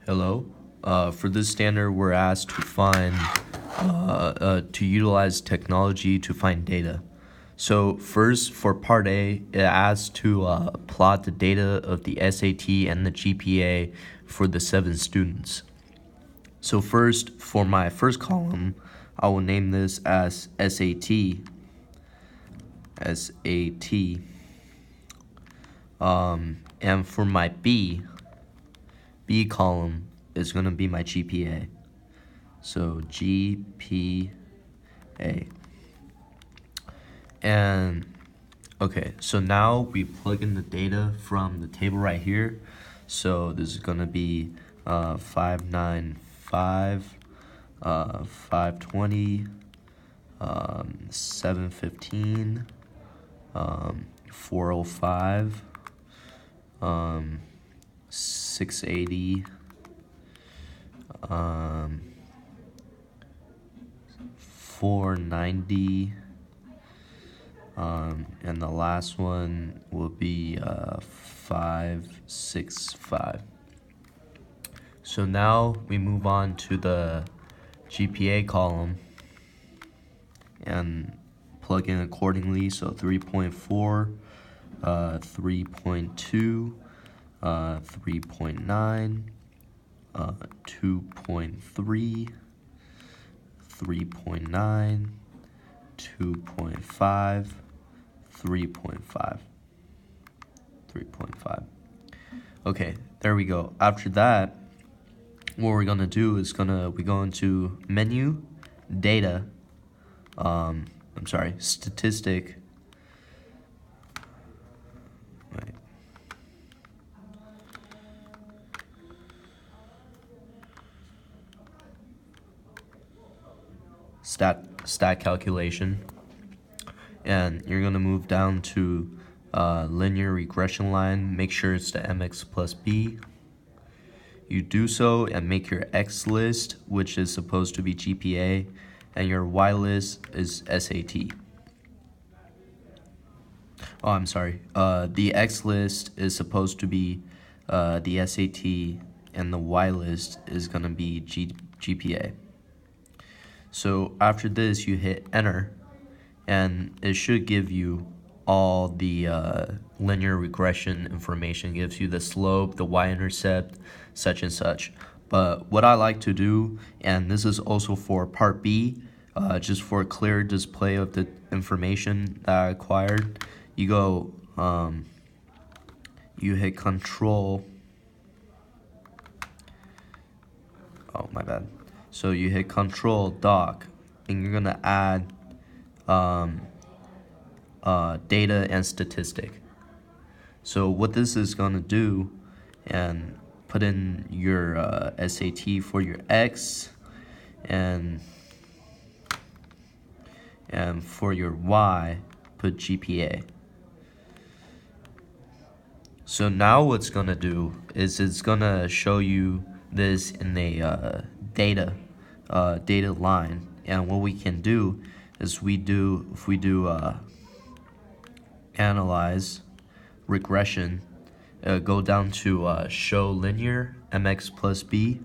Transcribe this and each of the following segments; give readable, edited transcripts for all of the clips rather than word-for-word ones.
Hello. For this standard, we're asked to utilize technology to find data. So first, for part A, it asks to plot the data of the SAT and the GPA for the 7 students. So first, for my first column, I will name this as SAT. SAT. And for my B column is going to be my GPA. So GPA. And okay, so now we plug in the data from the table right here. So this is going to be 595, 520, 715, 405, 680, 490, and the last one will be 565. So now we move on to the GPA column and plug in accordingly. So 3.4, 3.2, 3.9, 2.3, 3.9, 2.5, 3.5, 3.5. Okay, there we go. After that, what we're gonna do is we go into menu, data, statistic. Wait. Stat calculation, and you're gonna move down to linear regression line. Make sure it's the mx plus b. You do so and make your x list, which is supposed to be GPA, and your y list is SAT. Oh, I'm sorry. The x list is supposed to be the SAT, and the y list is gonna be GPA. So after this, you hit enter, and it should give you all the linear regression information. It gives you the slope, the y-intercept, such and such. But what I like to do, and this is also for part B, just for a clear display of the information that I acquired, you go, you hit control. Oh, my bad. So you hit control doc, and you're gonna add data and statistic. So what this is gonna do, and put in your SAT for your X, and for your Y, put GPA. So now what's gonna do is it's gonna show you this in a data line, and what we can do is if we do analyze regression, go down to show linear mx plus b.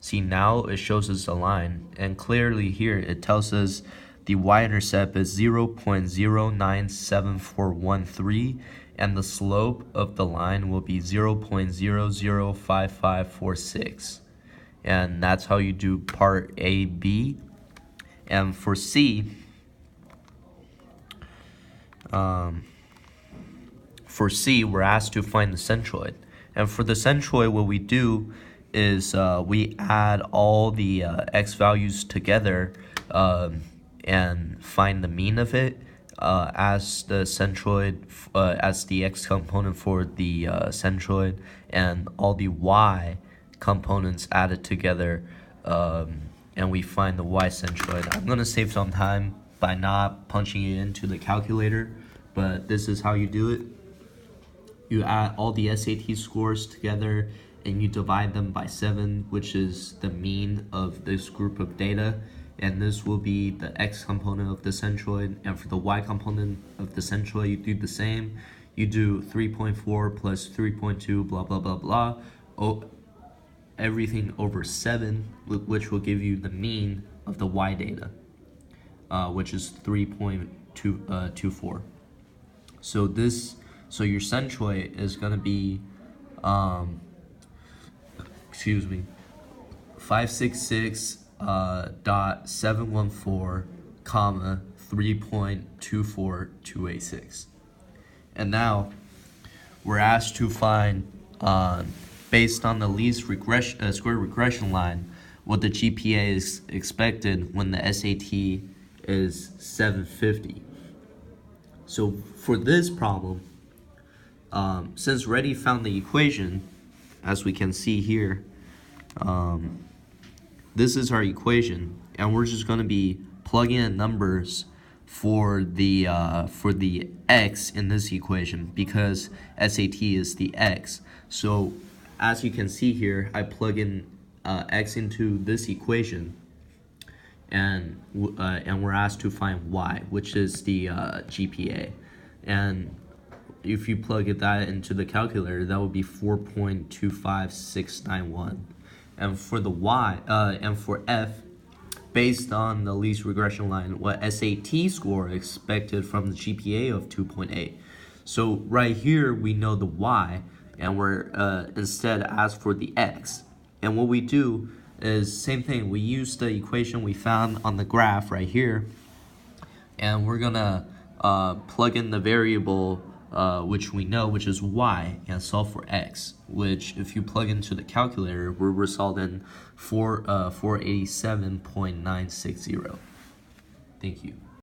See, now it shows us a line, and clearly here it tells us the y-intercept is 0.097413, and the slope of the line will be 0.005546. And that's how you do part A, B. And for C, we're asked to find the centroid. And for the centroid, what we do is we add all the x values together and find the mean of it as the centroid, as the x component for the centroid, and all the y components added together, and we find the y centroid. I'm gonna save some time by not punching it into the calculator, but this is how you do it. You add all the SAT scores together and you divide them by 7, which is the mean of this group of data, and this will be the x component of the centroid, and for the y component of the centroid, you do the same. You do 3.4 plus 3.2, blah, blah, blah, blah, everything over 7, which will give you the mean of the y data, which is 3.24. So your centroid is going to be, 566.714, comma 3.24286. And now we're asked to find, based on the least square regression line, what the GPA is expected when the SAT is 750. So for this problem, since we already found the equation, as we can see here, this is our equation, and we're just going to be plugging in numbers for the x in this equation, because SAT is the x. So as you can see here, I plug in x into this equation, and we're asked to find y, which is the GPA. And if you plug that into the calculator, that would be 4.25691. And for the y, and for f, based on the least regression line, what SAT score expected from the GPA of 2.8. So right here we know the y, and we're instead asked for the x. And what we do is same thing. We use the equation we found on the graph right here, and we're gonna plug in the variable which we know, which is y, and solve for x, which if you plug into the calculator will result in 487.960. Thank you.